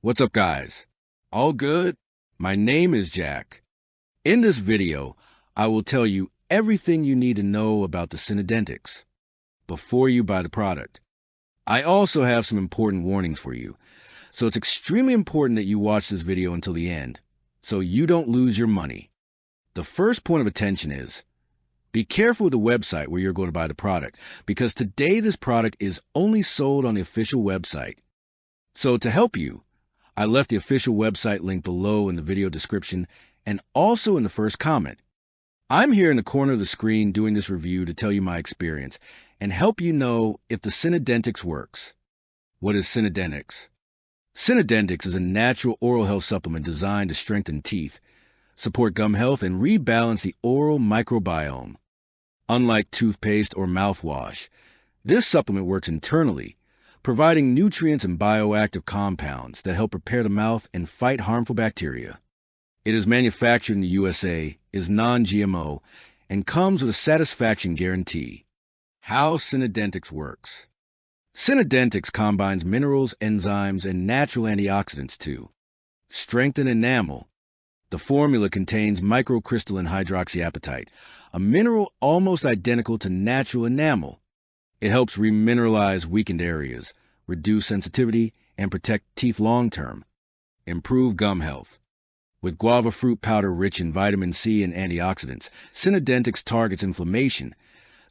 What's up, guys? All good? My name is Jack. In this video, I will tell you everything you need to know about the Synadentix before you buy the product. I also have some important warnings for you, so it's extremely important that you watch this video until the end, so you don't lose your money. The first point of attention is, be careful with the website where you're going to buy the product, because today this product is only sold on the official website. So to help you, I left the official website link below in the video description and also in the first comment. I'm here in the corner of the screen doing this review to tell you my experience and help you know if the Synadentix works. What is Synadentix? Synadentix is a natural oral health supplement designed to strengthen teeth, support gum health, and rebalance the oral microbiome. Unlike toothpaste or mouthwash, this supplement works internally, providing nutrients and bioactive compounds that help repair the mouth and fight harmful bacteria. It is manufactured in the USA, is non-GMO, and comes with a satisfaction guarantee. How Synadentix works. Synadentix combines minerals, enzymes, and natural antioxidants to strengthen enamel. The formula contains microcrystalline hydroxyapatite, a mineral almost identical to natural enamel. It helps remineralize weakened areas, reduce sensitivity, and protect teeth long-term. Improve gum health. With Guava Fruit Powder rich in vitamin C and antioxidants, Synadentix targets inflammation,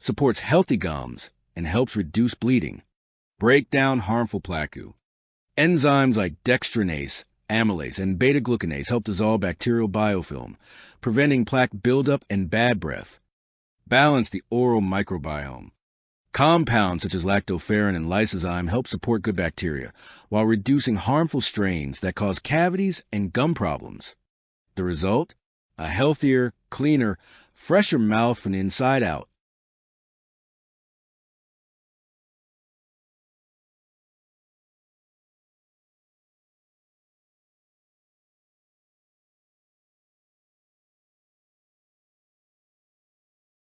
supports healthy gums, and helps reduce bleeding. Break down harmful plaque. Enzymes like dextrinase, amylase, and beta-glucanase help dissolve bacterial biofilm, preventing plaque buildup and bad breath. Balance the oral microbiome. Compounds such as lactoferrin and lysozyme help support good bacteria, while reducing harmful strains that cause cavities and gum problems. The result? A healthier, cleaner, fresher mouth from the inside out.